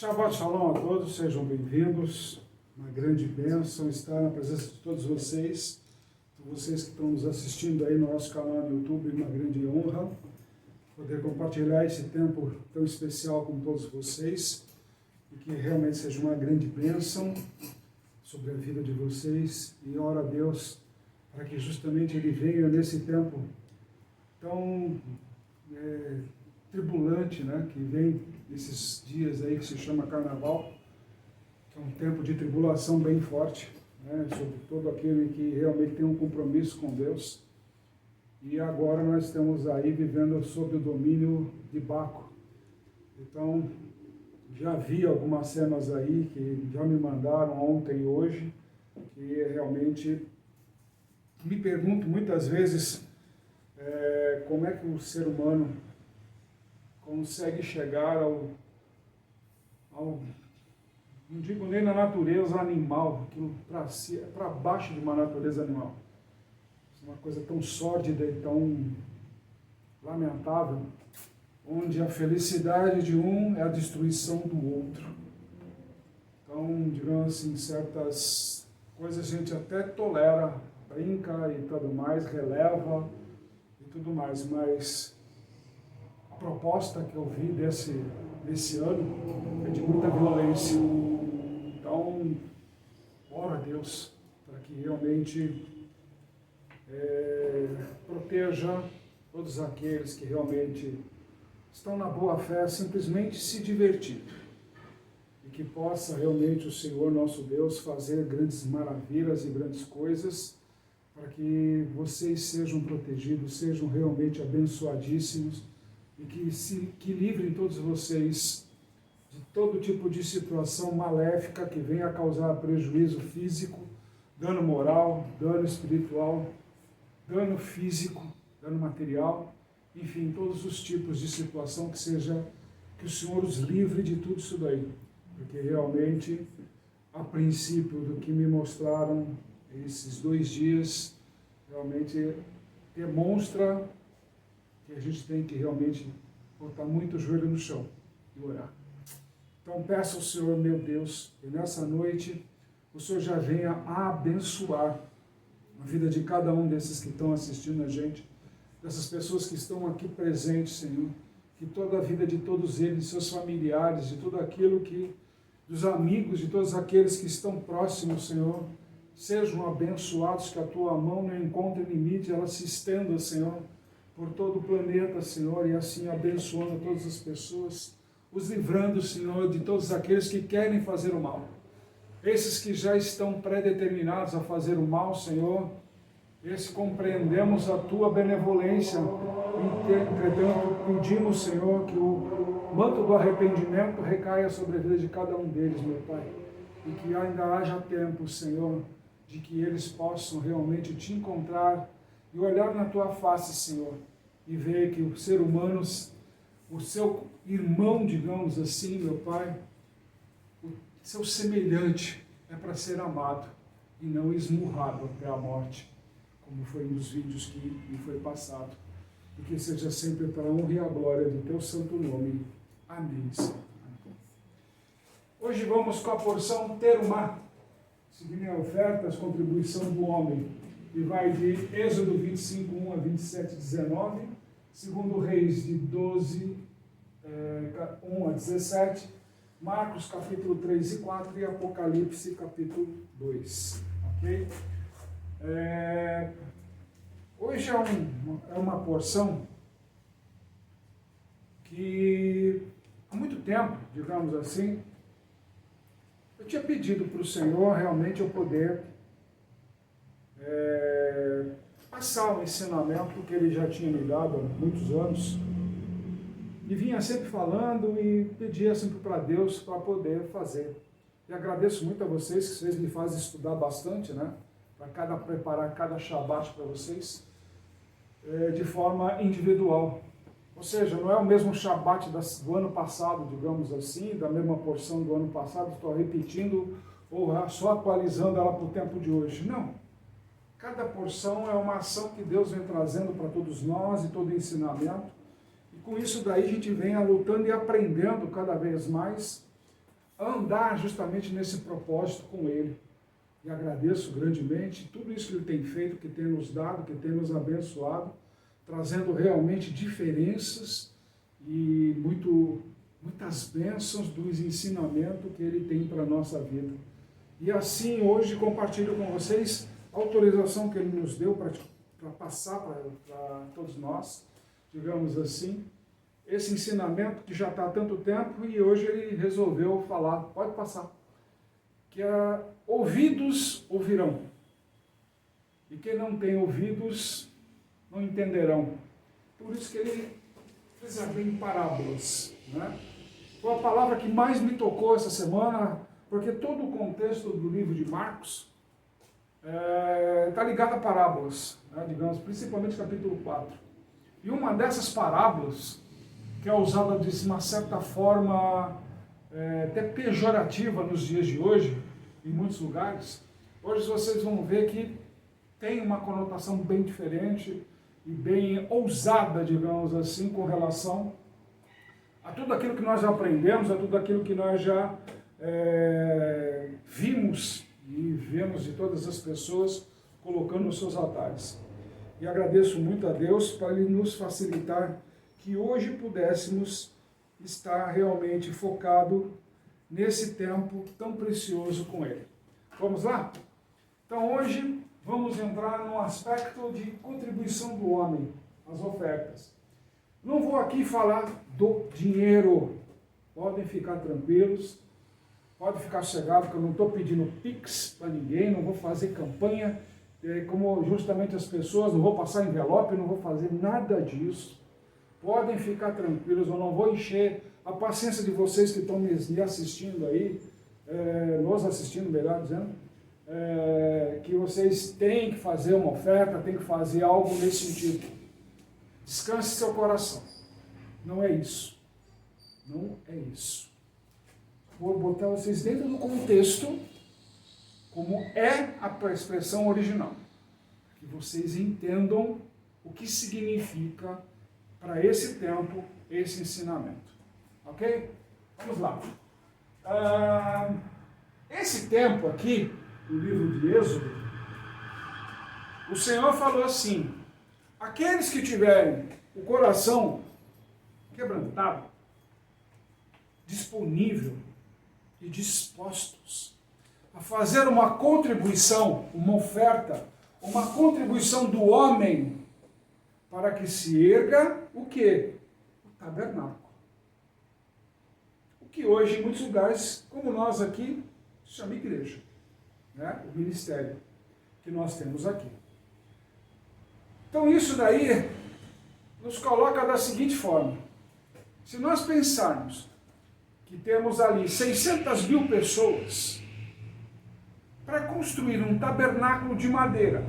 Shabbat Shalom a todos, sejam bem-vindos. Uma grande bênção estar na presença de todos vocês. Vocês que estão nos assistindo aí no nosso canal no YouTube, uma grande honra poder compartilhar esse tempo tão especial com todos vocês e que realmente seja uma grande bênção sobre a vida de vocês, e oro a Deus para que justamente Ele venha nesse tempo tão tribulante, né, que vem esses dias aí que se chama Carnaval, que é um tempo de tribulação bem forte, né, sobre todo aquele que realmente tem um compromisso com Deus. E agora nós estamos aí vivendo sob o domínio de Baco. Então, já vi algumas cenas aí que já me mandaram ontem e hoje, que realmente me pergunto muitas vezes como é que o ser humano consegue chegar ao não digo nem na natureza animal, aquilo para baixo de uma natureza animal. Isso é uma coisa tão sórdida e tão lamentável, onde a felicidade de um é a destruição do outro. Então, digamos assim, certas coisas a gente até tolera, brinca e tudo mais, releva e tudo mais, mas a proposta que eu vi desse ano é de muita violência. Então, oro a Deus para que realmente proteja todos aqueles que realmente estão na boa fé, simplesmente se divertindo. E que possa realmente o Senhor nosso Deus fazer grandes maravilhas e grandes coisas para que vocês sejam protegidos, sejam realmente abençoadíssimos e que livrem todos vocês de todo tipo de situação maléfica que venha a causar prejuízo físico, dano moral, dano espiritual, dano físico, dano material, enfim, todos os tipos de situação que o Senhor os livre de tudo isso daí. Porque realmente, a princípio do que me mostraram esses 2 dias, realmente demonstra que a gente tem que realmente botar muito o joelho no chão e orar. Então peço ao Senhor, meu Deus, que nessa noite o Senhor já venha a abençoar a vida de cada um desses que estão assistindo a gente, dessas pessoas que estão aqui presentes, Senhor, que toda a vida de todos eles, seus familiares, de tudo aquilo que, dos amigos, de todos aqueles que estão próximos, Senhor, sejam abençoados, que a Tua mão não encontre limite, ela se estenda, Senhor, por todo o planeta, Senhor, e assim abençoando todas as pessoas, os livrando, Senhor, de todos aqueles que querem fazer o mal. Esses que já estão predeterminados a fazer o mal, Senhor, esses compreendemos a Tua benevolência, entretanto pedimos, Senhor, que o manto do arrependimento recaia sobre a vida de cada um deles, meu Pai, e que ainda haja tempo, Senhor, de que eles possam realmente Te encontrar e olhar na Tua face, Senhor, e ver que o ser humano, o seu irmão, digamos assim, meu Pai, o seu semelhante é para ser amado e não esmurrado até a morte, como foi um dos vídeos que me foi passado. E que seja sempre para a honra e a glória do Teu santo nome. Amém, Senhor. Hoje vamos com a porção Terumá, seguindo a oferta, as contribuição do homem, e vai de Êxodo 25, 1 a 27, 19, segundo Reis de 12, 1 a 17, Marcos capítulo 3 e 4 e Apocalipse capítulo 2. Ok? Hoje é uma porção que há muito tempo, digamos assim, eu tinha pedido para o Senhor realmente eu poder passar o ensinamento que Ele já tinha me dado há muitos anos, e vinha sempre falando e pedia sempre para Deus para poder fazer. E agradeço muito a vocês, que vocês me fazem estudar bastante, né? Para preparar cada Shabat para vocês, de forma individual. Ou seja, não é o mesmo Shabat do ano passado, digamos assim, da mesma porção do ano passado, estou repetindo ou só atualizando ela para o tempo de hoje. Não. Cada porção é uma ação que Deus vem trazendo para todos nós e todo ensinamento. E com isso daí a gente vem lutando e aprendendo cada vez mais andar justamente nesse propósito com Ele. E agradeço grandemente tudo isso que Ele tem feito, que tem nos dado, que tem nos abençoado, trazendo realmente diferenças e muitas bênçãos dos ensinamentos que Ele tem para a nossa vida. E assim, hoje, compartilho com vocês a autorização que Ele nos deu para passar para todos nós, digamos assim, esse ensinamento que já está há tanto tempo e hoje Ele resolveu falar, pode passar, que ouvidos ouvirão, e quem não tem ouvidos não entenderão. Por isso que Ele fez em parábolas, né? Foi a palavra que mais me tocou essa semana, porque todo o contexto do livro de Marcos está ligado a parábolas, né, digamos, principalmente capítulo 4. E uma dessas parábolas, que é usada de uma certa forma até pejorativa nos dias de hoje, em muitos lugares, hoje vocês vão ver que tem uma conotação bem diferente e bem ousada, digamos assim, com relação a tudo aquilo que nós já aprendemos, a tudo aquilo que nós já vimos e vemos de todas as pessoas colocando nos seus altares. E agradeço muito a Deus para Ele nos facilitar que hoje pudéssemos estar realmente focado nesse tempo tão precioso com Ele. Vamos lá? Então hoje vamos entrar no aspecto de contribuição do homem, as ofertas. Não vou aqui falar do dinheiro, podem ficar tranquilos, pode ficar sossegado que eu não estou pedindo pix para ninguém, não vou fazer campanha, como justamente as pessoas, não vou passar envelope, não vou fazer nada disso. Podem ficar tranquilos, eu não vou encher a paciência de vocês que estão me assistindo aí, nos assistindo, melhor dizendo, que vocês têm que fazer uma oferta, têm que fazer algo nesse sentido. Descanse seu coração. Não é isso. Não é isso. Vou botar vocês dentro do contexto, como é a expressão original. Que vocês entendam o que significa para esse tempo, esse ensinamento. Ok? Vamos lá. Esse tempo aqui, no livro de Êxodo, o Senhor falou assim: aqueles que tiverem o coração quebrantado, disponível e dispostos a fazer uma contribuição, uma oferta, uma contribuição do homem para que se erga o quê? O tabernáculo. O que hoje em muitos lugares, como nós aqui, se chama igreja, né? O ministério que nós temos aqui. Então isso daí nos coloca da seguinte forma: se nós pensarmos que temos ali 600 mil pessoas para construir um tabernáculo de madeira,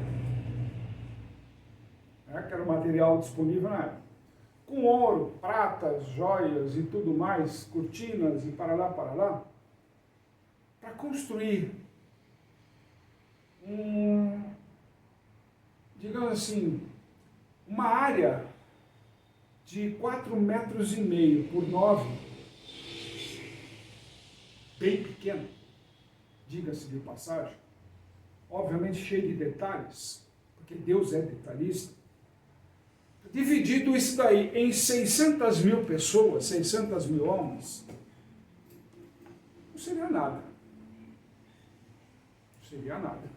que era o material disponível na época, com ouro, pratas, joias e tudo mais, cortinas e para lá, para construir digamos assim, uma área de 4,5 metros por 9, bem pequeno, diga-se de passagem, obviamente cheio de detalhes, porque Deus é detalhista. Dividido isso daí em 600 mil pessoas, 600 mil almas, não seria nada. Não seria nada.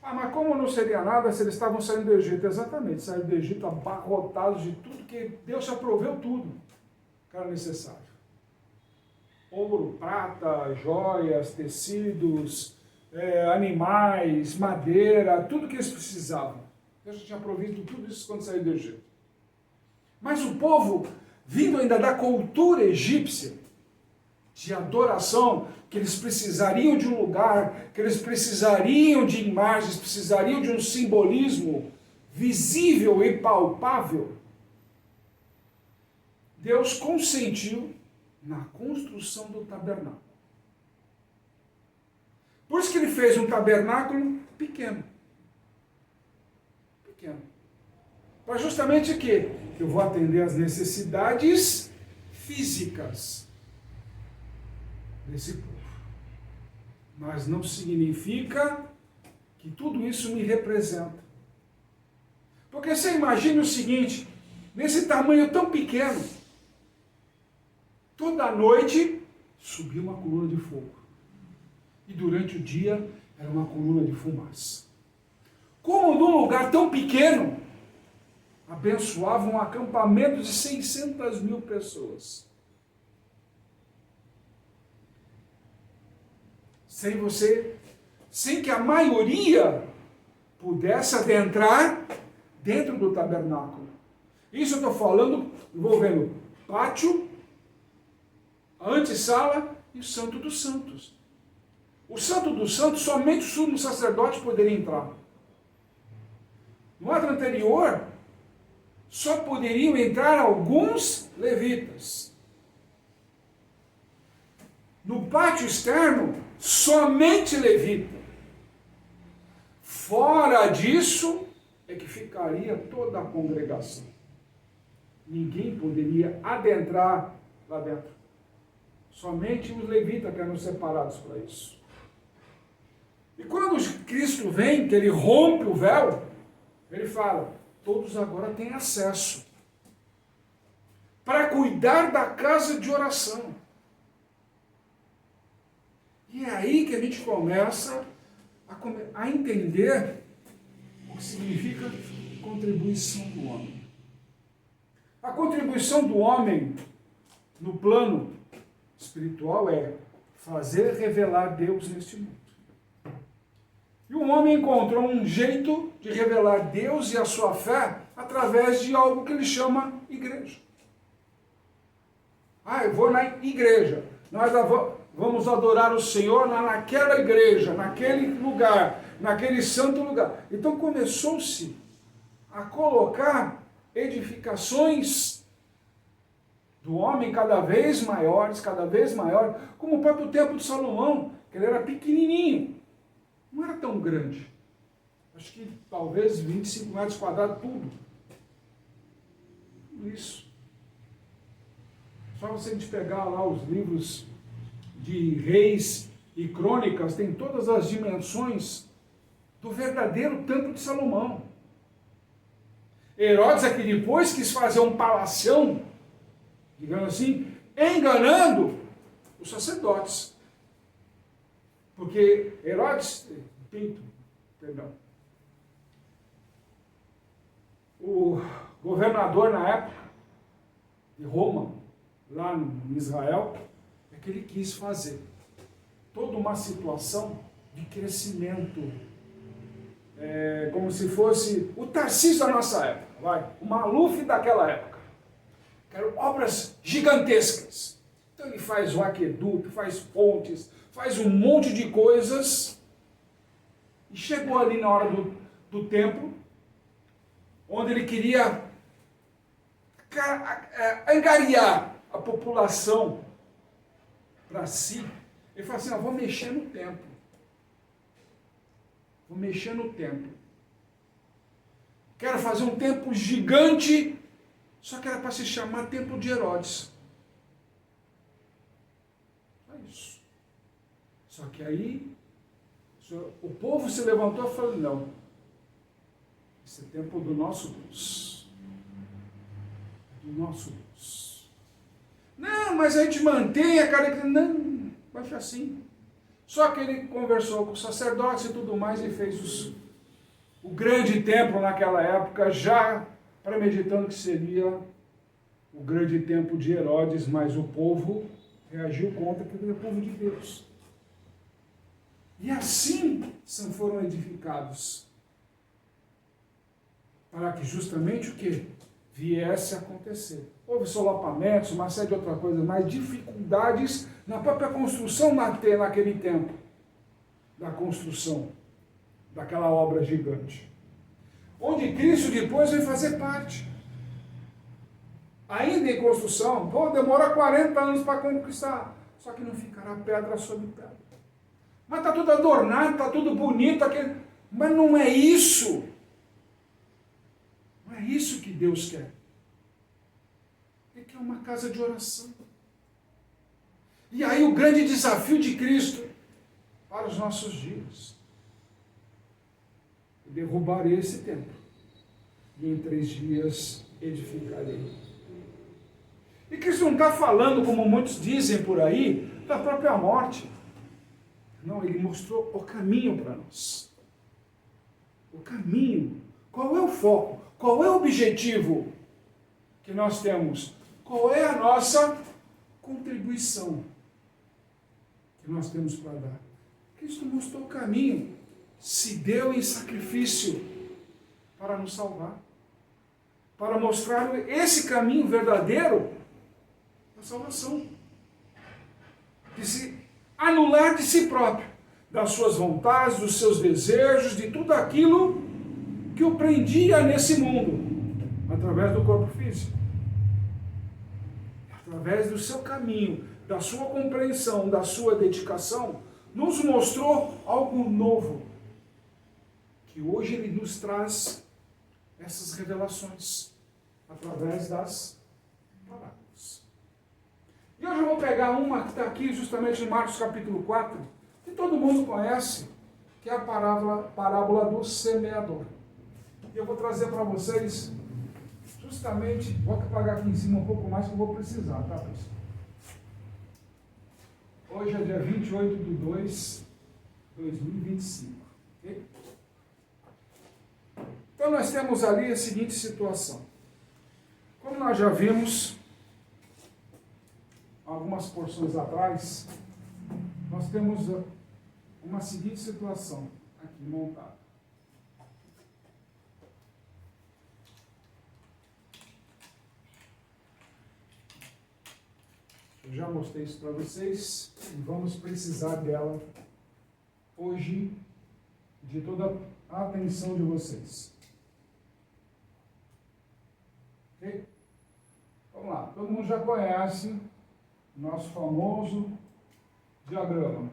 Mas como não seria nada se eles estavam saindo do Egito? Exatamente, saíram do Egito abarrotados de tudo, que Deus já proveu tudo que era necessário. Ouro, prata, joias, tecidos, animais, madeira, tudo que eles precisavam. Deus já tinha provido tudo isso quando saiu do Egito. Mas o povo, vindo ainda da cultura egípcia, de adoração, que eles precisariam de um lugar, que eles precisariam de imagens, precisariam de um simbolismo visível e palpável, Deus consentiu na construção do tabernáculo. Por isso que ele fez um tabernáculo pequeno. Para justamente o quê? Eu vou atender às necessidades físicas. desse povo. Mas não significa que tudo isso me representa. Porque você imagina o seguinte, nesse tamanho tão pequeno, toda noite subia uma coluna de fogo. E durante o dia era uma coluna de fumaça. Como num lugar tão pequeno, abençoava um acampamento de 600.000 pessoas. Sem que a maioria pudesse adentrar dentro do tabernáculo. Isso eu estou falando envolvendo pátio, a antessala e o Santo dos Santos. O Santo dos Santos, somente o sumo sacerdote poderia entrar. No ato anterior, só poderiam entrar alguns levitas. No pátio externo, somente levita. Fora disso, é que ficaria toda a congregação. Ninguém poderia adentrar lá dentro. Somente os levitas que eram separados para isso. E quando Cristo vem, que ele rompe o véu, ele fala, todos agora têm acesso para cuidar da casa de oração. E é aí que a gente começa a entender o que significa contribuição do homem. A contribuição do homem no plano espiritual é fazer revelar Deus neste mundo. E o homem encontrou um jeito de revelar Deus e a sua fé através de algo que ele chama igreja. Eu vou na igreja. Nós vamos adorar o Senhor naquela igreja, naquele lugar, naquele santo lugar. Então começou-se a colocar edificações do homem cada vez maiores, como o próprio templo de Salomão, que ele era pequenininho, não era tão grande. Acho que talvez 25 metros quadrados, tudo. Tudo isso. Só você pegar lá os livros de reis e crônicas, tem todas as dimensões do verdadeiro templo de Salomão. Herodes aqui depois quis fazer um palacião, digamos assim, enganando os sacerdotes. Porque Herodes, o governador na época de Roma, lá em Israel, é que ele quis fazer toda uma situação de crescimento, como se fosse o Tarcísio da nossa época, o Maluf daquela época. Eram obras gigantescas. Então ele faz o aqueduto, faz pontes, faz um monte de coisas, e chegou ali na hora do templo, onde ele queria angariar a população para si. Ele falou assim, vou mexer no templo. Vou mexer no templo. Quero fazer um templo gigante, só que era para se chamar Templo de Herodes. Só isso. Só que aí, o povo se levantou e falou, não, esse é o templo do nosso Deus. Do nosso Deus. Não, mas a gente mantém a cara... Não, vai ser assim. Só que ele conversou com os sacerdotes e tudo mais e fez o grande templo naquela época, já premeditando que seria o grande templo de Herodes, mas o povo reagiu contra, porque ele é o povo de Deus. E assim foram edificados, para que justamente o que? Viesse a acontecer. Houve solapamentos, uma série de outras coisas, mas dificuldades na própria construção naquele tempo, da construção daquela obra gigante. Onde Cristo depois veio fazer parte. Ainda em construção, demora 40 anos para conquistar, só que não ficará pedra sobre pedra. Mas está tudo adornado, está tudo bonito, mas não é isso. Não é isso que Deus quer. Ele quer uma casa de oração. E aí o grande desafio de Cristo para os nossos dias é derrubar esse templo e em 3 dias edificarei. E Cristo não está falando, como muitos dizem por aí, da própria morte. Não, ele mostrou o caminho para nós. O caminho. Qual é o foco? Qual é o objetivo que nós temos? Qual é a nossa contribuição que nós temos para dar? Cristo mostrou o caminho. Se deu em sacrifício para nos salvar. Para mostrar esse caminho verdadeiro da salvação. De se anular de si próprio, das suas vontades, dos seus desejos, de tudo aquilo que o prendia nesse mundo, através do corpo físico. Através do seu caminho, da sua compreensão, da sua dedicação, nos mostrou algo novo, que hoje ele nos traz essas revelações, através das palavras. E hoje eu vou pegar uma que está aqui justamente em Marcos capítulo 4, que todo mundo conhece, que é a parábola do semeador. E eu vou trazer para vocês, justamente, vou apagar aqui em cima um pouco mais que eu vou precisar, tá, pessoal? Hoje é dia 28 de 2 de 2025. Okay? Então nós temos ali a seguinte situação. Como nós já vimos algumas porções atrás, nós temos uma seguinte situação aqui montada. Eu já mostrei isso para vocês e vamos precisar dela hoje, de toda a atenção de vocês. Ok? Vamos lá, todo mundo já conhece o nosso famoso diagrama.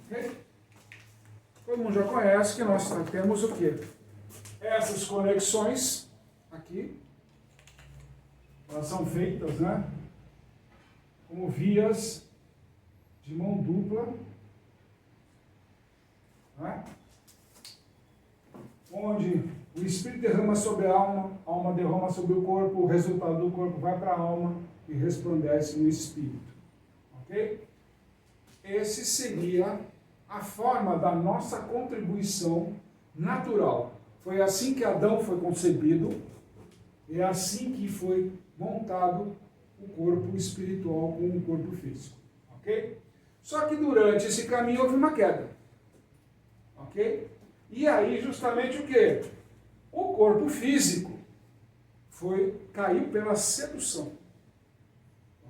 Ok? Todo mundo já conhece que nós temos o quê? Essas conexões aqui, elas são feitas, né? Como vias de mão dupla, né? Onde o Espírito derrama sobre a alma derrama sobre o corpo, o resultado do corpo vai para a alma e resplandece no Espírito. Ok? Esse seria a forma da nossa contribuição natural. Foi assim que Adão foi concebido, e é assim que foi montado o corpo espiritual com o corpo físico. Ok? Só que durante esse caminho houve uma queda. Ok? E aí justamente o quê? O corpo físico caiu pela sedução.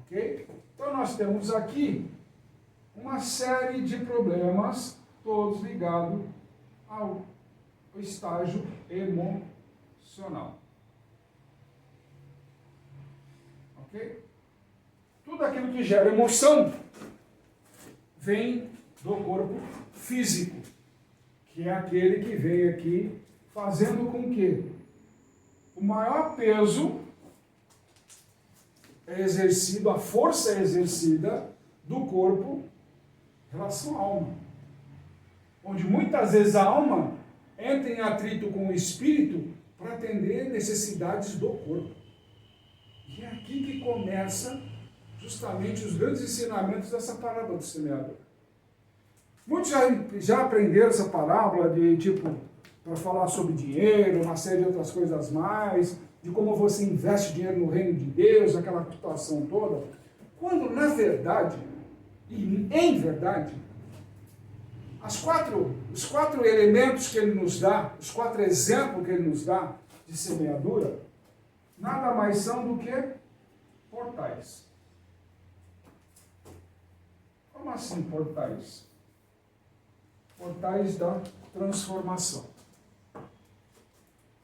Ok? Então nós temos aqui uma série de problemas, todos ligados ao estágio emocional. Ok? Tudo aquilo que gera emoção vem do corpo físico, que é aquele que vem aqui fazendo com que o maior peso é exercido, a força é exercida do corpo em relação à alma. Onde muitas vezes a alma entra em atrito com o espírito para atender necessidades do corpo. E é aqui que começa justamente os grandes ensinamentos dessa parábola do semeador. Muitos já aprenderam essa parábola de para falar sobre dinheiro, uma série de outras coisas mais, de como você investe dinheiro no reino de Deus, aquela situação toda, quando na verdade, e em verdade, os quatro elementos que ele nos dá, os 4 exemplos que ele nos dá de semeadura, nada mais são do que portais. Como assim portais? Portais da transformação.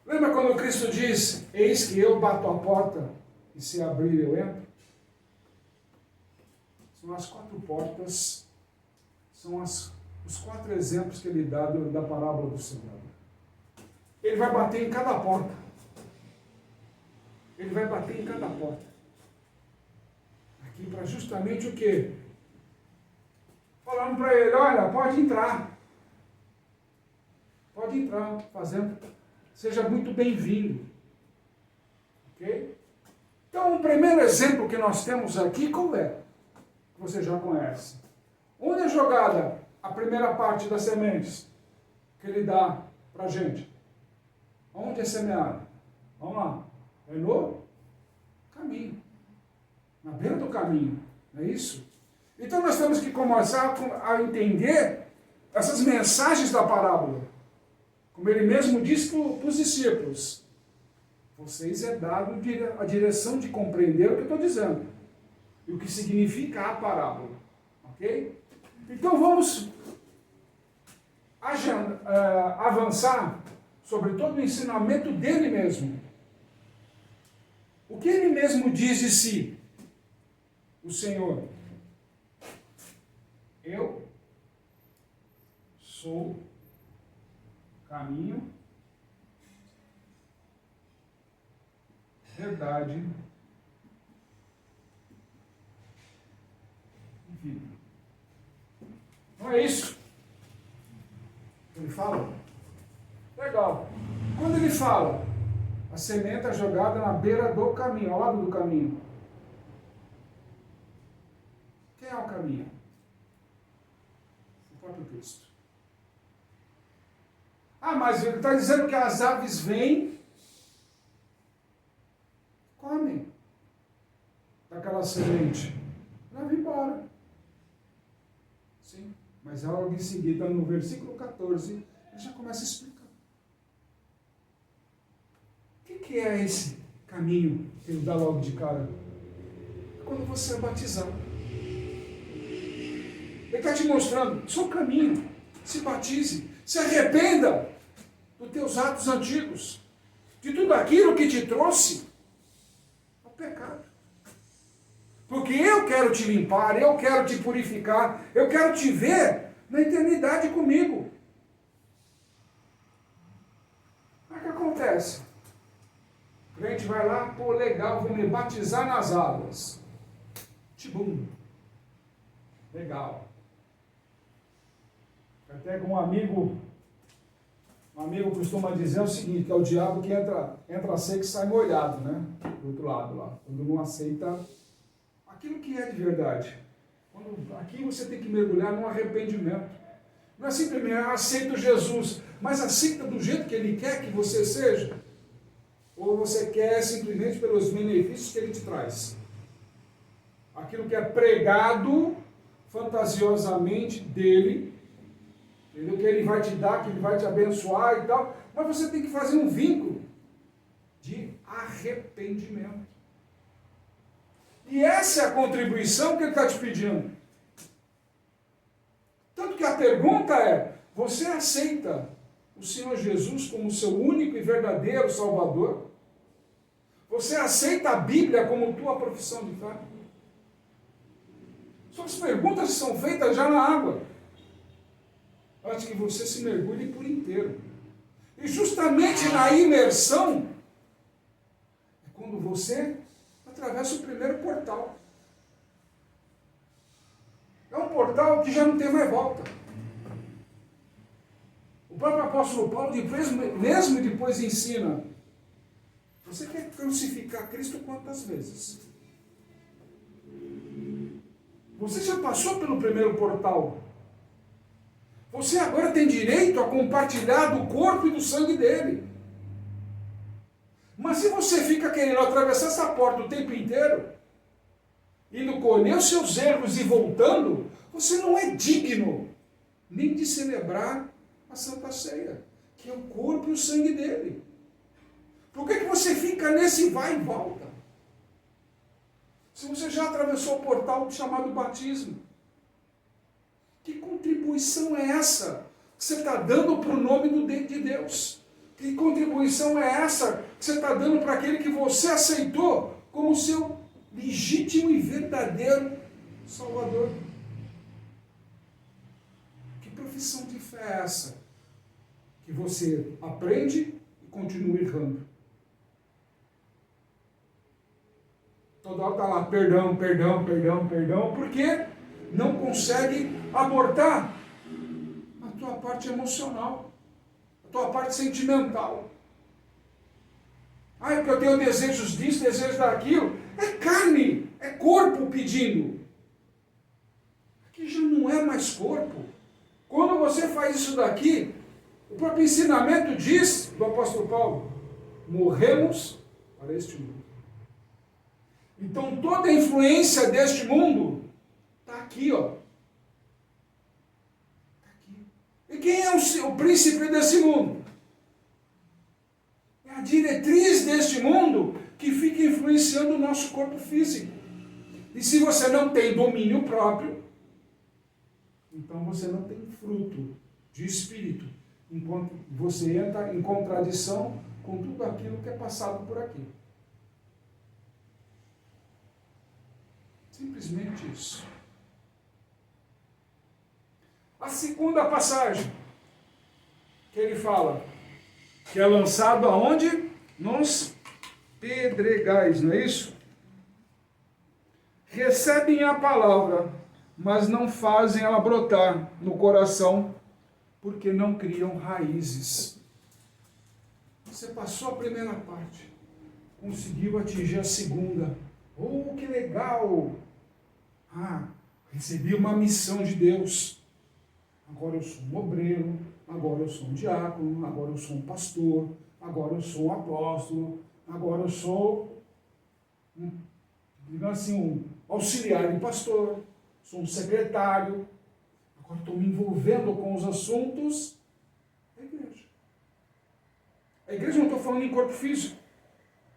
Lembra quando Cristo diz, eis que eu bato a porta e se abrir eu entro? São as 4 portas, são os os 4 exemplos que ele dá da parábola do semeador. Ele vai bater em cada porta. Ele vai bater em cada porta. Aqui para justamente o quê? Falando para ele, olha, pode entrar. Pode entrar, fazendo. Seja muito bem-vindo. Ok? Então, o primeiro exemplo que nós temos aqui, qual é? Você já conhece. Onde é jogada a primeira parte das sementes que ele dá para a gente? Onde é semeado? Vamos lá. É no caminho. Na beira do caminho. Não é isso? Então nós temos que começar a entender essas mensagens da parábola. Como ele mesmo disse para os discípulos. Vocês é dado a direção de compreender o que eu estou dizendo. E o que significa a parábola. Ok? Então vamos avançar sobre todo o ensinamento dele mesmo. O que ele mesmo diz de si? O Senhor. Eu sou caminho, verdade e vida. Não é isso que ele fala? Legal. Quando ele fala, a semente é jogada na beira do caminho, ao lado do caminho. Quem é o caminho? O próprio Cristo. Ah, mas ele está dizendo que as aves vêm, comem daquela semente, leva embora. Sim, mas logo em seguida, no versículo 14, ele já começa a explicar. O que é esse caminho que ele dá logo de cara? É quando você é batizado. Ele está te mostrando, só o caminho. Se batize, se arrependa dos teus atos antigos, de tudo aquilo que te trouxe ao pecado. Porque eu quero te limpar, eu quero te purificar, eu quero te ver na eternidade comigo. Mas o que acontece? O crente vai lá, pô, legal, vou me batizar nas águas. Tibum. Legal. Até que um amigo costuma dizer o seguinte, que é o diabo que entra seco e sai molhado, né? Do outro lado lá. Quando não aceita aquilo que é de verdade. Aqui você tem que mergulhar num arrependimento. Não é simplesmente aceita Jesus, mas aceita do jeito que ele quer que você seja. Ou você quer simplesmente pelos benefícios que ele te traz. Aquilo que é pregado fantasiosamente dele, entendeu? Que ele vai te dar, que ele vai te abençoar e tal, mas você tem que fazer um vínculo de arrependimento. E essa é a contribuição que ele está te pedindo. Tanto que a pergunta é, você aceita o Senhor Jesus como seu único e verdadeiro Salvador? Você aceita a Bíblia como tua profissão de fé? São as perguntas que são feitas já na água, antes que você se mergulhe por inteiro. E justamente na imersão, é quando você atravessa o primeiro portal. É um portal que já não tem mais volta. O próprio apóstolo Paulo, mesmo depois ensina, você quer crucificar Cristo quantas vezes? Você já passou pelo primeiro portal. Você agora tem direito a compartilhar do corpo e do sangue dele. Mas se você fica querendo atravessar essa porta o tempo inteiro, indo colher os seus erros e voltando, você não é digno nem de celebrar a Santa Ceia, que é o corpo e o sangue dele. Por que você fica nesse vai e volta? Se você já atravessou o portal chamado batismo, que contribuição é essa que você está dando para o nome de Deus? Que contribuição é essa que você está dando para aquele que você aceitou como seu legítimo e verdadeiro Salvador? Que lição de fé é essa? Que você aprende e continua errando. Toda hora está lá, perdão, perdão, perdão, perdão, porque não consegue abordar a tua parte emocional, a tua parte sentimental. Ah, é porque eu tenho desejos disso, desejos daquilo. É carne, é corpo pedindo. Aqui já não é mais corpo. Quando você faz isso daqui, o próprio ensinamento diz, do apóstolo Paulo, morremos para este mundo. Então toda a influência deste mundo está aqui, ó. Tá aqui. E quem é o príncipe desse mundo? É a diretriz deste mundo que fica influenciando o nosso corpo físico. E se você não tem domínio próprio, então você não tem fruto de espírito. Enquanto você entra em contradição com tudo aquilo que é passado por aqui. Simplesmente isso. A segunda passagem que ele fala, que é lançado aonde? Nos pedregais, não é isso? Recebem a palavra, mas não fazem ela brotar no coração, porque não criam raízes. Você passou a primeira parte, conseguiu atingir a segunda. Oh, que legal! Ah, recebi uma missão de Deus. Agora eu sou um obreiro, agora eu sou um diácono, agora eu sou um pastor, agora eu sou um apóstolo, agora eu sou, digamos assim, um auxiliar de pastor, sou um secretário. Agora estou me envolvendo com os assuntos da igreja. A igreja não estou falando em corpo físico.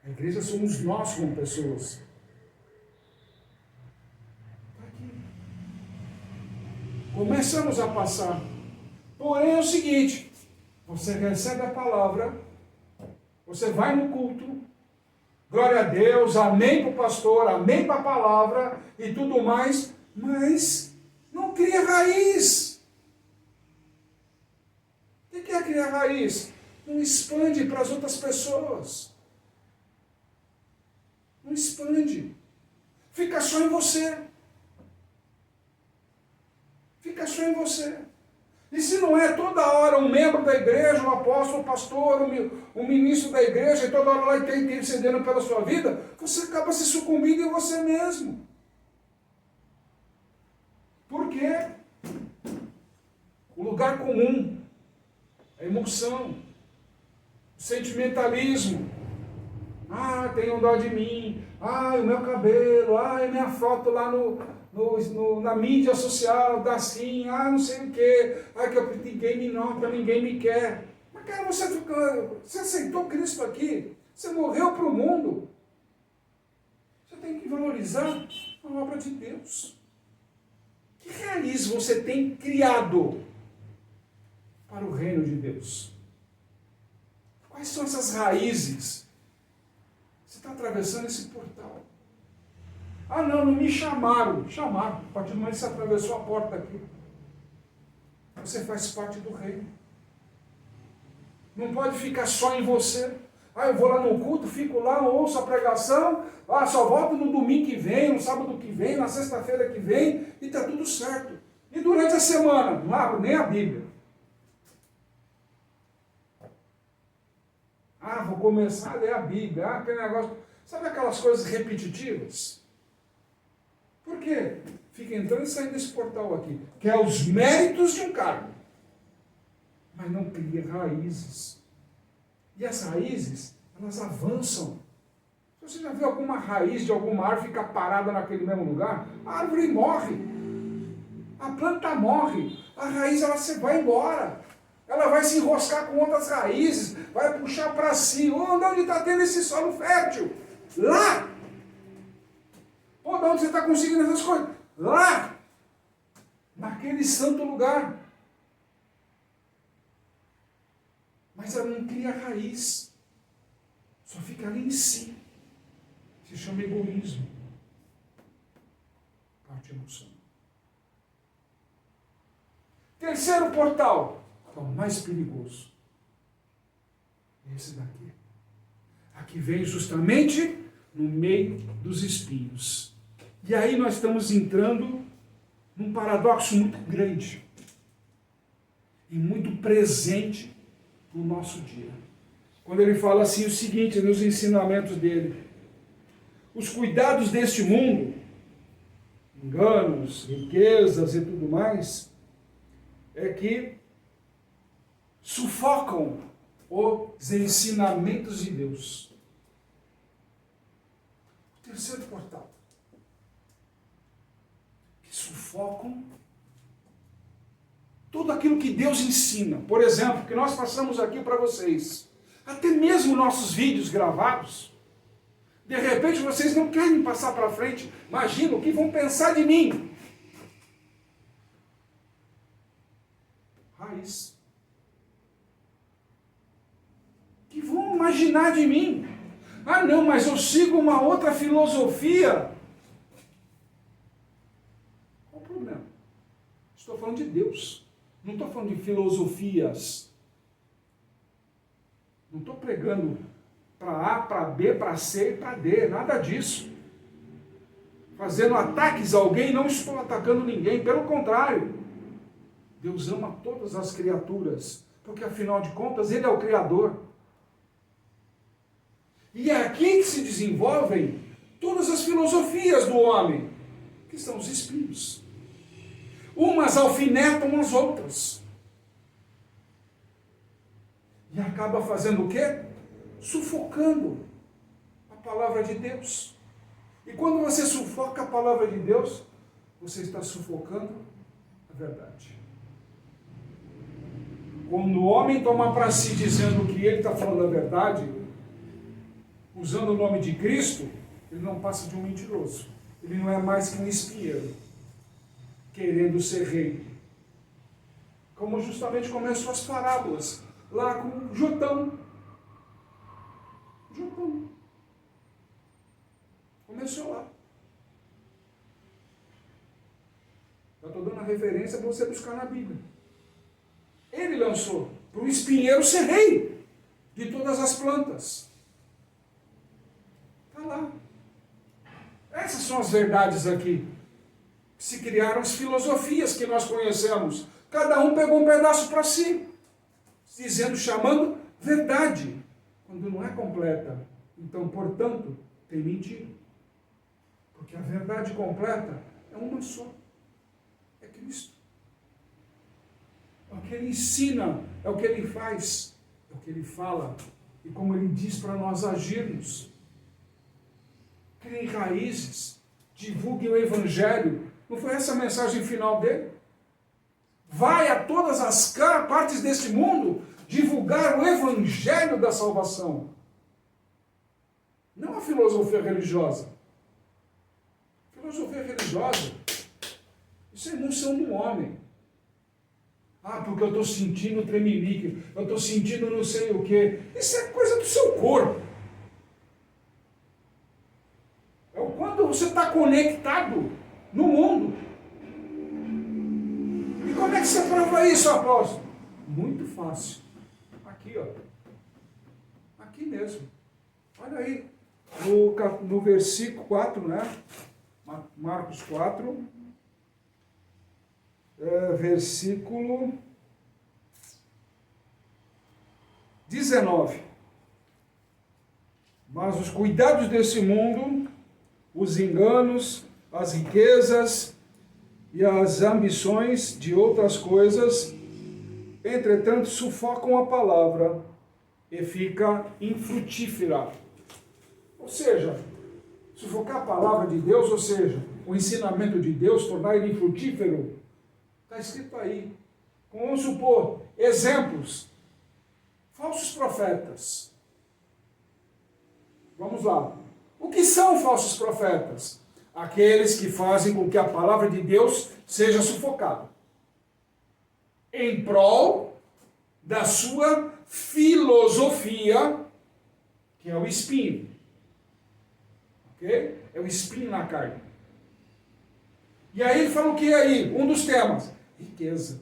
A igreja somos nós como pessoas. Está aqui. Começamos a passar. Porém é o seguinte, você recebe a palavra, você vai no culto, glória a Deus, amém para o pastor, amém para a palavra e tudo mais, mas não cria raiz. O que é criar raiz? Não expande para as outras pessoas. Não expande. Fica só em você. Fica só em você. E se não é toda hora um membro da igreja, um apóstolo, um pastor, um ministro da igreja, e toda hora lá intercedendo pela sua vida, você acaba se sucumbindo em você mesmo. Por quê? O lugar comum, a emoção, o sentimentalismo. Ah, tenham dó de mim. Ah, o meu cabelo. Ah, a minha foto lá na mídia social, tá assim. Ah, não sei o quê. Ah, que ninguém me nota, ninguém me quer. Mas, cara, você aceitou Cristo aqui. Você morreu para o mundo. Você tem que valorizar a obra de Deus. Que raiz você tem criado para o reino de Deus? Quais são essas raízes? Você está atravessando esse portal. Ah, não me chamaram. Chamaram. A partir do momento que você atravessou a porta aqui, você faz parte do reino. Não pode ficar só em você. Ah, eu vou lá no culto, fico lá, ouço a pregação, só volto no domingo que vem, no sábado que vem, na sexta-feira que vem, e está tudo certo. E durante a semana, não abro nem a Bíblia. Ah, vou começar a ler a Bíblia. Ah, aquele negócio. Sabe aquelas coisas repetitivas? Por quê? Fica entrando e saindo desse portal aqui, que é os méritos de um cargo. Mas não cria raízes. E as raízes, elas avançam. Você já viu alguma raiz de alguma árvore ficar parada naquele mesmo lugar? A árvore morre. A planta morre. A raiz, ela vai embora. Ela vai se enroscar com outras raízes, vai puxar para si. Onde está tendo esse solo fértil? Lá! Pô, de onde você está conseguindo essas coisas? Lá! Naquele santo lugar. Mas ela não cria raiz. Só fica ali em si. Se chama egoísmo. Parte emocional. Terceiro portal, é o mais perigoso. Esse daqui. Aqui vem justamente no meio dos espinhos. E aí nós estamos entrando num paradoxo muito grande e muito presente no nosso dia. Quando ele fala assim o seguinte, nos ensinamentos dele: os cuidados deste mundo, enganos, riquezas e tudo mais, é que sufocam os ensinamentos de Deus. O terceiro portal, que sufocam tudo aquilo que Deus ensina. Por exemplo, que nós passamos aqui para vocês, até mesmo nossos vídeos gravados, de repente vocês não querem passar para frente. Imagina o que vão pensar de mim. Raiz. O que vão imaginar de mim? Ah, não, mas eu sigo uma outra filosofia. Qual o problema? Estou falando de Deus. Não estou falando de filosofias. Não estou pregando para A, para B, para C e para D. Nada disso. Fazendo ataques a alguém, não estou atacando ninguém. Pelo contrário. Deus ama todas as criaturas. Porque afinal de contas, Ele é o Criador. E é aqui que se desenvolvem todas as filosofias do homem, que são os espinhos. Umas alfinetam as outras. E acaba fazendo o quê? Sufocando a palavra de Deus. E quando você sufoca a palavra de Deus, você está sufocando a verdade. Quando o homem toma para si dizendo que ele está falando a verdade, usando o nome de Cristo, ele não passa de um mentiroso. Ele não é mais que um espinheiro, querendo ser rei. Como justamente começam as parábolas, lá com Jotão. Jotão. Começou lá. Eu estou dando a referência para você buscar na Bíblia. Ele lançou para o espinheiro ser rei de todas as plantas. Está lá. Essas são as verdades aqui. Se criaram as filosofias que nós conhecemos. Cada um pegou um pedaço para si, dizendo, chamando verdade, quando não é completa. Então, portanto, tem mentira. Porque a verdade completa é uma só. É Cristo. É o que Ele ensina, é o que Ele faz, é o que Ele fala, e como Ele diz para nós agirmos. Criem raízes, divulguem o Evangelho. Não foi essa a mensagem final dele? Vai a todas as partes deste mundo divulgar o Evangelho da salvação. Não a filosofia religiosa. Filosofia religiosa, isso é emoção do homem. Ah, porque eu estou sentindo tremelique, eu estou sentindo não sei o quê. Isso é coisa do seu corpo. É o quando você está conectado no mundo. E como é que você prova isso, apóstolo? Muito fácil. Aqui, ó. Aqui mesmo. Olha aí. No versículo 4, né? Marcos 4. Versículo 19. Mas os cuidados desse mundo, os enganos, as riquezas e as ambições de outras coisas, entretanto, sufocam a palavra e fica infrutífera. Ou seja, sufocar a palavra de Deus, ou seja, o ensinamento de Deus, tornar ele infrutífero, está escrito aí. Vamos supor, exemplos. Falsos profetas. Vamos lá. O que são falsos profetas? Aqueles que fazem com que a palavra de Deus seja sufocada. Em prol da sua filosofia, que é o espinho. Ok? É o espinho na carne. E aí ele fala o que aí? Um dos temas. Riqueza.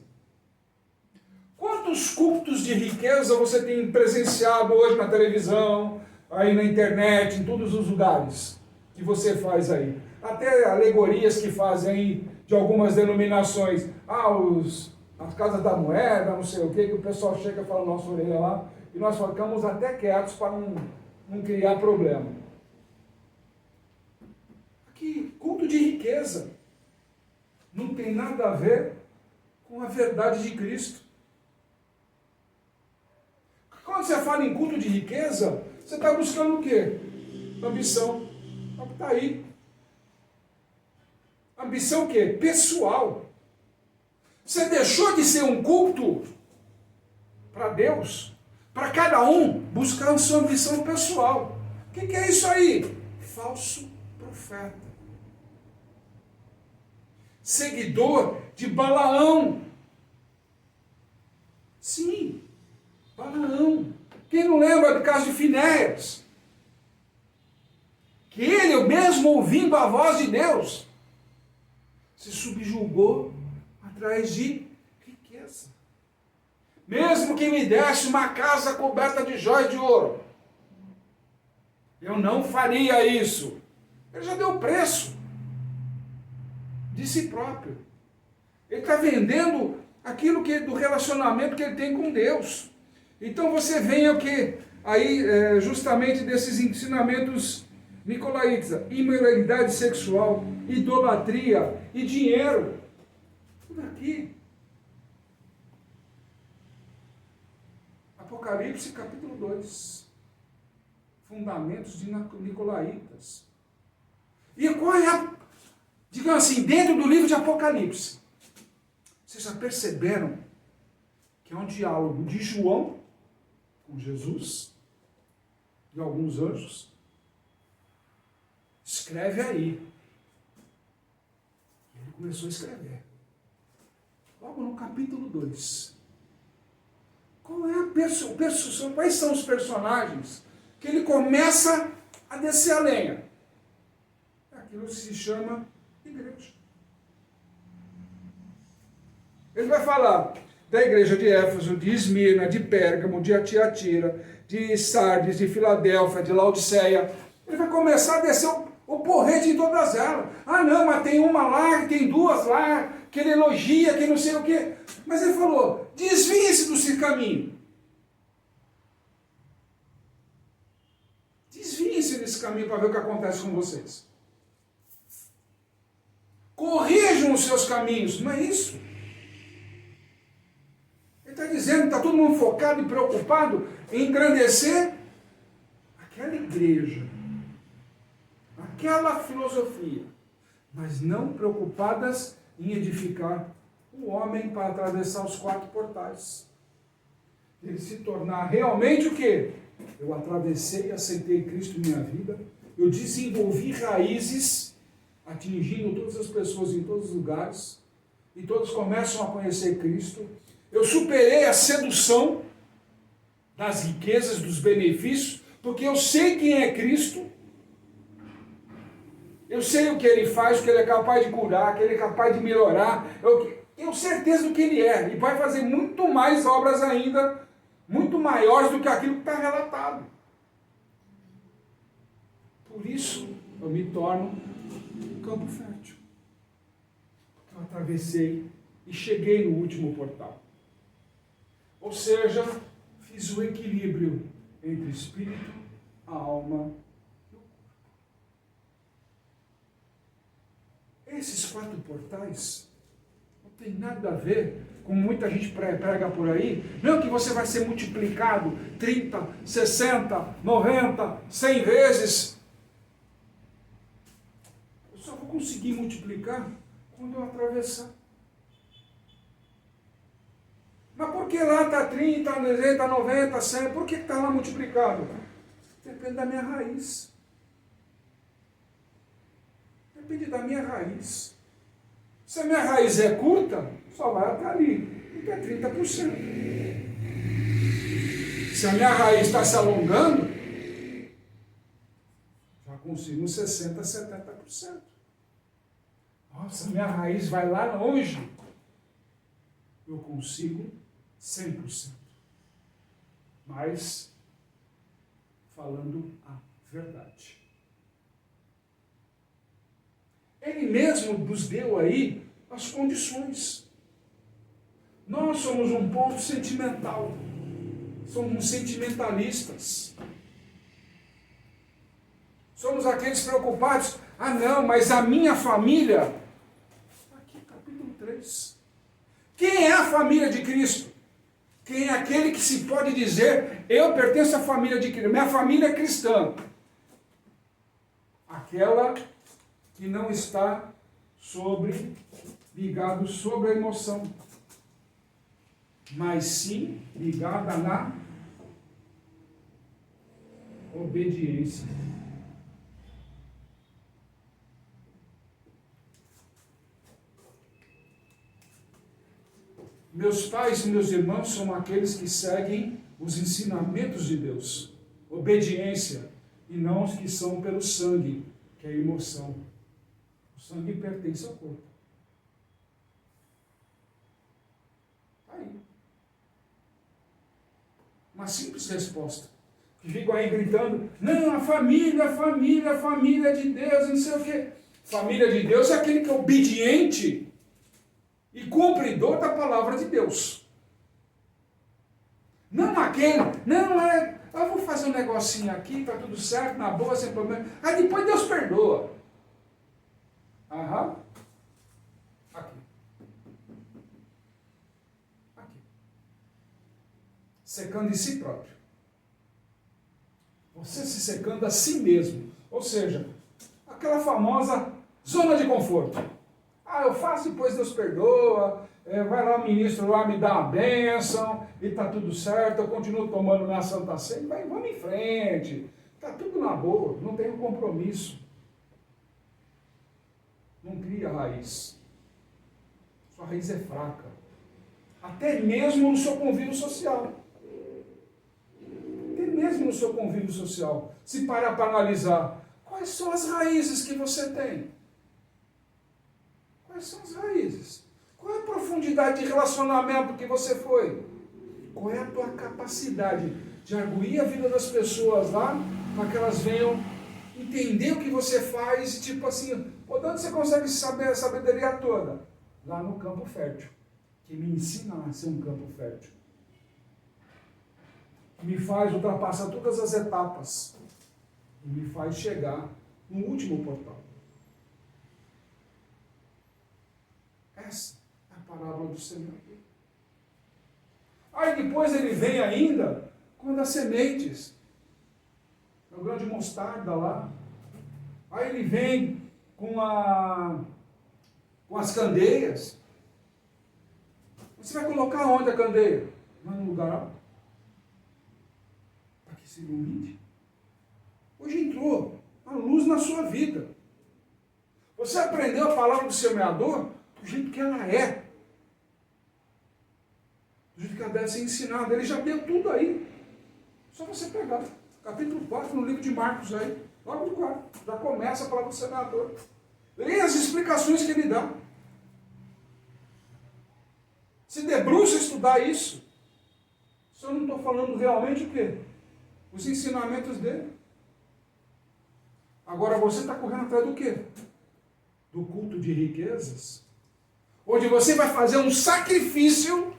Quantos cultos de riqueza você tem presenciado hoje na televisão, aí na internet, em todos os lugares que você faz aí? Até alegorias que fazem aí de algumas denominações. As casas da moeda, não sei o que o pessoal chega e fala nossa orelha lá, e nós ficamos até quietos para não criar problema. Aqui, culto de riqueza. Não tem nada a ver com a verdade de Cristo. Quando você fala em culto de riqueza, você está buscando o quê? Ambição. Está aí. Ambição o quê? Pessoal. Você deixou de ser um culto para Deus, para cada um buscar a sua ambição pessoal. O que é isso aí? Falso profeta. Seguidor de Balaão. Sim, Balaão. Quem não lembra do caso de Finéias? Que ele, mesmo ouvindo a voz de Deus, se subjugou atrás de riqueza. Mesmo que me desse uma casa coberta de jóias de ouro, eu não faria isso. Ele já deu preço de si próprio. Ele está vendendo aquilo do relacionamento que ele tem com Deus. Então você vem o que? Aí, justamente desses ensinamentos nicolaítas, imoralidade sexual, idolatria e dinheiro. Tudo aqui. Apocalipse capítulo 2. Fundamentos de nicolaítas. E qual é digamos assim, dentro do livro de Apocalipse, vocês já perceberam que é um diálogo de João com Jesus e alguns anjos? Escreve aí. Ele começou a escrever. Logo no capítulo 2. Quais são os personagens que ele começa a descer a lenha? Aquilo que se chama igreja. Ele vai falar da igreja de Éfeso, de Esmirna, de Pérgamo, de Tiatira, de Sardes, de Filadélfia, de Laodiceia. Ele vai começar a descer o porrete em todas elas. Ah não, mas tem uma lá, tem duas lá, que ele elogia, que não sei o quê. Mas ele falou, desvie-se do seu caminho. Desvie-se desse caminho para ver o que acontece com vocês. Corrijam os seus caminhos, não é isso? Ele está dizendo, está todo mundo focado e preocupado em engrandecer aquela igreja, aquela filosofia, mas não preocupadas em edificar o homem para atravessar os 4 portais. Ele se tornar realmente o quê? Eu atravessei e aceitei Cristo em minha vida, eu desenvolvi raízes atingindo todas as pessoas em todos os lugares, e todos começam a conhecer Cristo. Eu superei a sedução das riquezas, dos benefícios, porque eu sei quem é Cristo, eu sei o que Ele faz, o que Ele é capaz de curar, o que Ele é capaz de melhorar, eu tenho certeza do que Ele é, e vai fazer muito mais obras ainda, muito maiores do que aquilo que está relatado. Por isso, eu me torno campo fértil. Eu atravessei e cheguei no último portal. Ou seja, fiz o equilíbrio entre o espírito, a alma e o corpo. Esses 4 portais não tem nada a ver com muita gente prega por aí. Não que você vai ser multiplicado 30, 60, 90, 100 vezes. Só vou conseguir multiplicar quando eu atravessar. Mas por que lá está 30, 90, 90, 100? Por que está lá multiplicado? Depende da minha raiz. Depende da minha raiz. Se a minha raiz é curta, só vai até ali, porque é 30%. Se a minha raiz está se alongando, já consigo 60%, 70%. Nossa, minha raiz vai lá longe. Eu consigo 100%. Mas falando a verdade. Ele mesmo nos deu aí as condições. Nós somos um povo sentimental. Somos sentimentalistas. Somos aqueles preocupados. Ah, não, mas a minha família... Aqui, capítulo 3. Quem é a família de Cristo? Quem é aquele que se pode dizer, eu pertenço à família de Cristo, minha família é cristã? Aquela que não está ligado sobre a emoção, mas sim ligada na obediência. Meus pais e meus irmãos são aqueles que seguem os ensinamentos de Deus, obediência, e não os que são pelo sangue, que é a emoção. O sangue pertence ao corpo. Está aí. Uma simples resposta. Que ficam aí gritando, não, a família de Deus, não sei o quê. Família de Deus é aquele que é obediente e cumpridor da palavra de Deus. Não aquele, eu vou fazer um negocinho aqui, tá tudo certo, na boa, sem problema. Aí depois Deus perdoa. Aham. Aqui. Secando em si próprio. Você se secando a si mesmo. Ou seja, aquela famosa zona de conforto. Ah, eu faço, depois Deus perdoa, vai lá o ministro lá me dá uma bênção, e está tudo certo, eu continuo tomando minha Santa Ceia, vamos em frente, está tudo na boa, não tenho compromisso. Não cria raiz. Sua raiz é fraca. Até mesmo no seu convívio social. Até mesmo no seu convívio social. Se parar para analisar, quais são as raízes que você tem? Quais são as raízes? Qual é a profundidade de relacionamento que você foi? Qual é a tua capacidade de arguir a vida das pessoas lá, para que elas venham entender o que você faz, tipo assim, de onde você consegue saber a sabedoria toda? Lá no campo fértil, que me ensina a ser um campo fértil. Que me faz ultrapassar todas as etapas. E me faz chegar no último portal. Essa é a parábola do semeador. Aí depois ele vem ainda com as sementes. O grão de mostarda lá. Aí ele vem com as candeias. Você vai colocar onde a candeia? Não no lugar alto. Para que se ilumine. Hoje entrou a luz na sua vida. Você aprendeu a palavra do semeador do jeito que ela é. Do jeito que ela deve ser ensinada. Ele já deu tudo aí. Só você pegar. Capítulo 4, no livro de Marcos aí. Logo de 4. Já começa a palavra do semeador. Leia as explicações que ele dá. Se debruça a estudar isso. Se eu não estou falando realmente o quê? Os ensinamentos dele. Agora você está correndo atrás do quê? Do culto de riquezas. Onde você vai fazer um sacrifício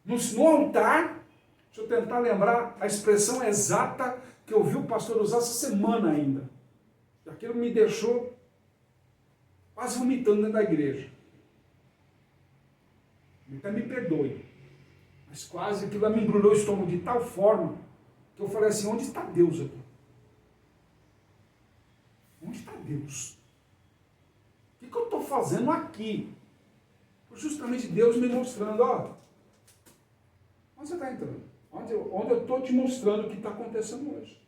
no altar. Deixa eu tentar lembrar a expressão exata que eu vi o pastor usar essa semana ainda. Aquilo me deixou quase vomitando dentro da igreja. Até me perdoe. Mas quase aquilo me embrulhou o estômago de tal forma que eu falei assim, onde está Deus aqui? Onde está Deus? O que eu estou fazendo aqui? Foi justamente Deus me mostrando, ó. Onde você está entrando? Onde eu estou te mostrando o que está acontecendo hoje.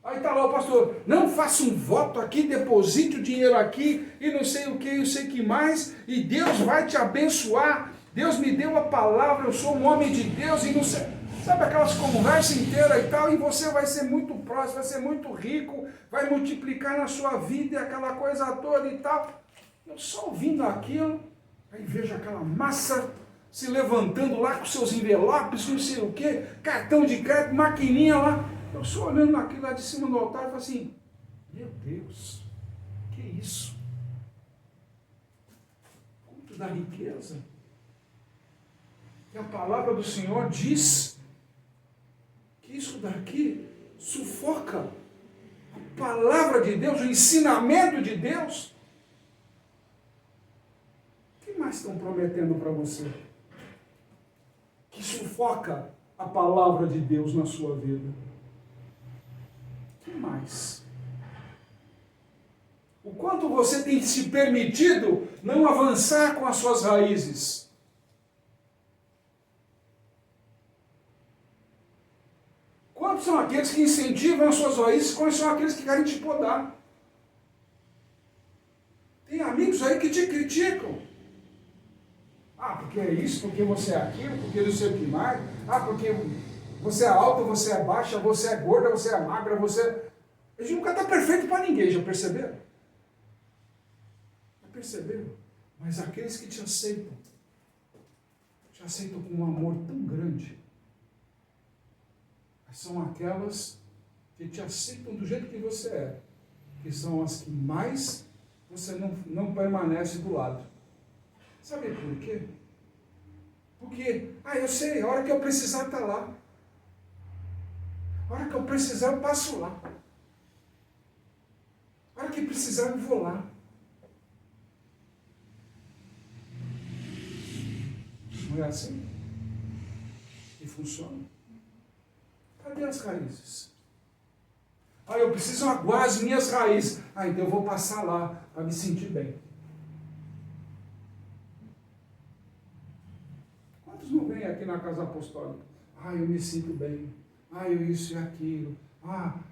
Aí está lá o pastor, não faça um voto aqui, deposite o dinheiro aqui, e não sei o que, não sei o que mais, e Deus vai te abençoar. Deus me deu a palavra, eu sou um homem de Deus, e não sei, sabe aquelas conversas inteiras e tal, e você vai ser muito próximo, vai ser muito rico, vai multiplicar na sua vida, e aquela coisa toda e tal. Eu só ouvindo aquilo, aí vejo aquela massa se levantando lá com seus envelopes, não sei o quê, cartão de crédito, maquininha lá. Eu só olhando aquilo lá de cima do altar e falo assim, meu Deus, que isso? Culto da riqueza. E a palavra do Senhor diz que isso daqui sufoca a palavra de Deus, o ensinamento de Deus. O que mais estão prometendo para você? Que sufoca a palavra de Deus na sua vida. O que mais? O quanto você tem se permitido não avançar com as suas raízes? Quantos são aqueles que incentivam as suas raízes? Quantos são aqueles que querem te podar? Tem amigos aí que te criticam. Ah, porque é isso, porque você é aquilo, porque não sei o que mais. Ah, porque você é alta, você é baixa, você é gorda, você é magra, você... A gente nunca está perfeito para ninguém, já perceberam? Já perceberam? Mas aqueles que te aceitam com um amor tão grande, são aquelas que te aceitam do jeito que você é, que são as que mais você não permanece do lado. Sabe por quê? Porque, eu sei, a hora que eu precisar está lá. A hora que eu precisar eu passo lá. A hora que precisar eu vou lá. Não é assim que funciona? Cadê as raízes? Eu preciso aguar as minhas raízes. Então eu vou passar lá para me sentir bem. Quantos não vêm aqui na casa apostólica? Eu me sinto bem. Eu isso e aquilo.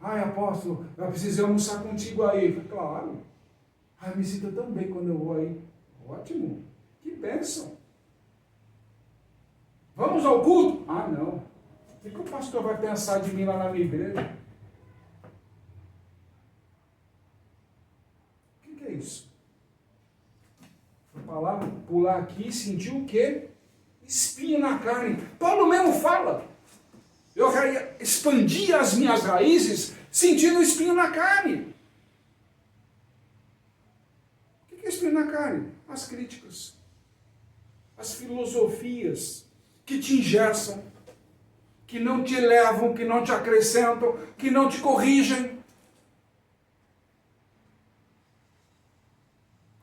Apóstolo, eu preciso almoçar contigo aí. Claro. Eu me sinto tão bem quando eu vou aí. Ótimo. Que bênção. Vamos ao culto? Não. O que o pastor vai pensar de mim lá na minha igreja? O que é isso? A palavra pular aqui e sentir o quê? Espinho na carne. Paulo mesmo fala. Eu expandi as minhas raízes sentindo espinho na carne. O que é espinho na carne? As críticas. As filosofias que te engessam, que não te levam, que não te acrescentam, que não te corrigem.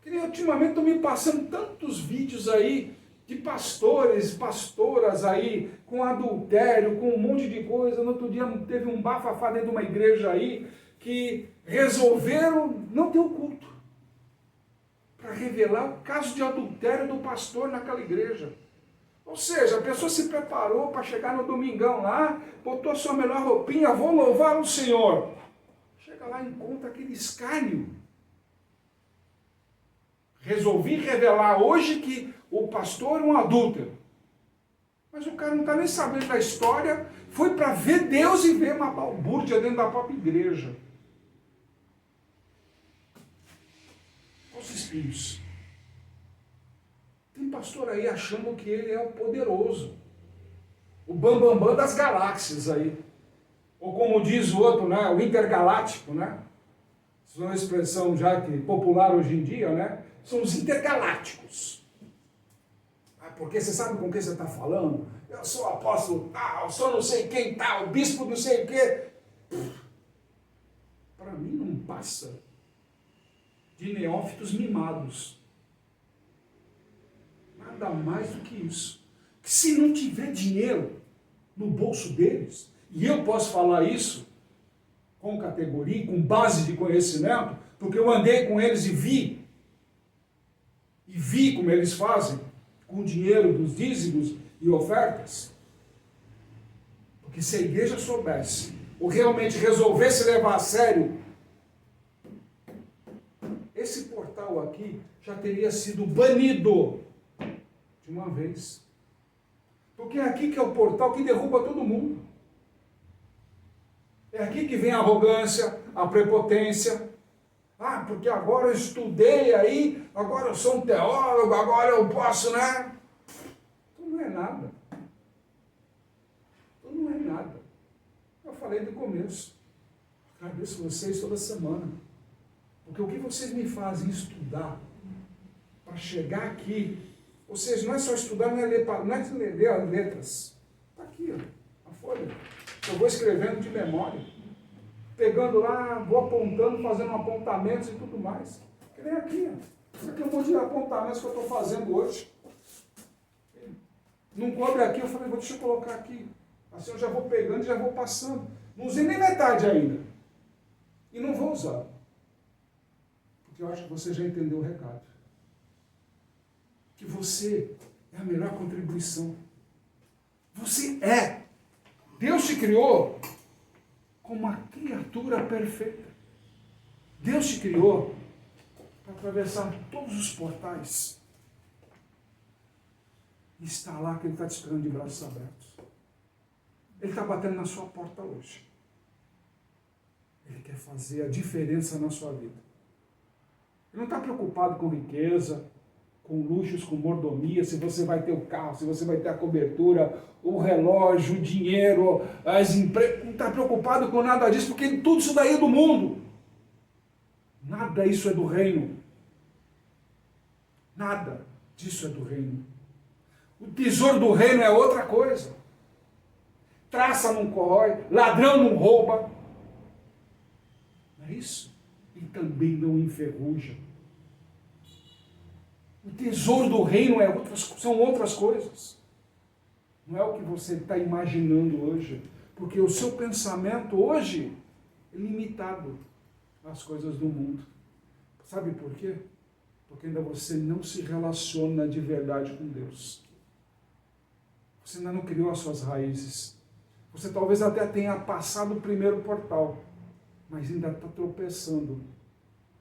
Ultimamente estão me passando tantos vídeos aí de pastores, pastoras aí, com adultério, com um monte de coisa. No outro dia teve um bafafá dentro de uma igreja aí, que resolveram não ter o culto, para revelar o caso de adultério do pastor naquela igreja. Ou seja, a pessoa se preparou para chegar no domingão lá, botou a sua melhor roupinha, vou louvar o Senhor. Chega lá e encontra aquele escárnio. Resolvi revelar hoje que o pastor é um adúltero. Mas o cara não está nem sabendo da história, foi para ver Deus e ver uma balbúrdia dentro da própria igreja. Os espinhos. Tem pastor aí achando que ele é o poderoso, o bambambam das galáxias aí. Ou como diz o outro, né, o intergaláctico, né? Isso é uma expressão já que popular hoje em dia, né? São os intergalácticos. Porque você sabe com quem você está falando? Eu sou o apóstolo tal, eu sou não sei quem tal, o bispo não sei o quê. Para mim não passa de neófitos mimados. Nada mais do que isso. Que se não tiver dinheiro no bolso deles, e eu posso falar isso com categoria, com base de conhecimento, porque eu andei com eles e vi como eles fazem com o dinheiro dos dízimos e ofertas. Porque se a igreja soubesse, ou realmente resolvesse levar a sério, esse portal aqui já teria sido banido de uma vez. Porque é aqui que é o portal que derruba todo mundo. É aqui que vem a arrogância, a prepotência. Porque agora eu estudei aí, agora eu sou um teólogo, agora eu posso, né? Então não falei no começo. Agradeço vocês toda semana. Porque o que vocês me fazem estudar para chegar aqui, ou seja, não é só estudar, não é ler as letras. Está aqui, ó, a folha. Eu vou escrevendo de memória. Pegando lá, vou apontando, fazendo apontamentos e tudo mais. Que nem aqui, ó. Isso aqui é um monte de apontamentos que eu estou fazendo hoje. Não cobre aqui, eu falei, deixa eu colocar aqui. Assim eu já vou pegando e já vou passando. Não usei nem metade ainda. E não vou usar. Porque eu acho que você já entendeu o recado. Que você é a melhor contribuição. Você é. Deus te criou como uma criatura perfeita. Deus te criou para atravessar todos os portais. E está lá que Ele está te esperando de braços abertos. Ele está batendo na sua porta hoje. Ele quer fazer a diferença na sua vida. Ele não está preocupado com riqueza, com luxos, com mordomia, se você vai ter o carro, se você vai ter a cobertura, o relógio, o dinheiro, as empresas. Não está preocupado com nada disso, porque tudo isso daí é do mundo. Nada isso é do reino. Nada disso é do reino. O tesouro do reino é outra coisa. Traça não corrói, ladrão não rouba. Não é isso? E também não enferruja. O tesouro do reino são outras coisas. Não é o que você está imaginando hoje. Porque o seu pensamento hoje é limitado às coisas do mundo. Sabe por quê? Porque ainda você não se relaciona de verdade com Deus. Você ainda não criou as suas raízes. Você talvez até tenha passado o primeiro portal, mas ainda está tropeçando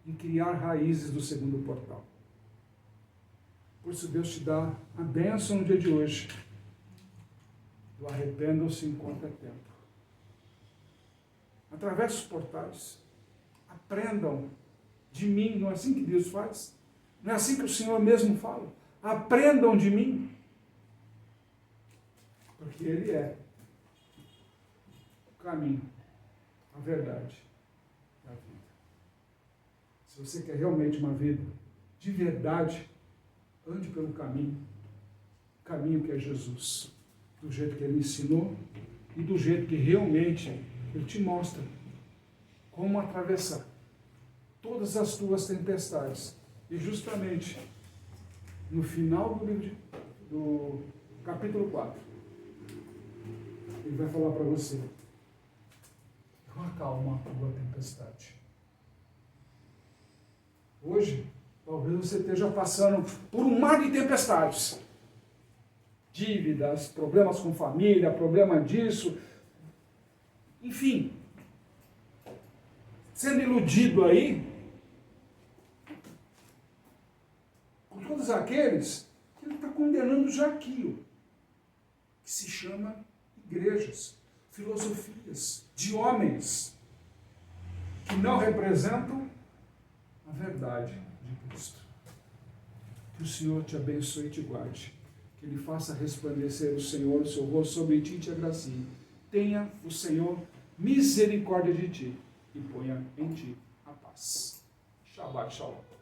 em criar raízes do segundo portal. Por isso Deus te dá a bênção no dia de hoje. Do arrependam-se enquanto é tempo. Atravesse os portais. Aprendam de mim. Não é assim que Deus faz? Não é assim que o Senhor mesmo fala? Aprendam de mim. Porque Ele é o caminho, a verdade e a vida. Se você quer realmente uma vida de verdade, ande pelo caminho. O caminho que é Jesus. Do jeito que Ele ensinou e do jeito que realmente Ele te mostra como atravessar todas as tuas tempestades. E justamente no final do livro do capítulo 4, Ele vai falar para você: eu acalmo a tua tempestade. Hoje, talvez você esteja passando por um mar de tempestades. Dívidas, problemas com família, problema disso. Enfim, sendo iludido aí por todos aqueles que Ele está condenando já aqui, que se chama igrejas, filosofias de homens que não representam a verdade de Cristo. Que o Senhor te abençoe e te guarde. Que Ele faça resplandecer o Senhor, o seu rosto sobre ti e te agracie. Tenha o Senhor misericórdia de ti e ponha em ti a paz. Shabbat Shalom.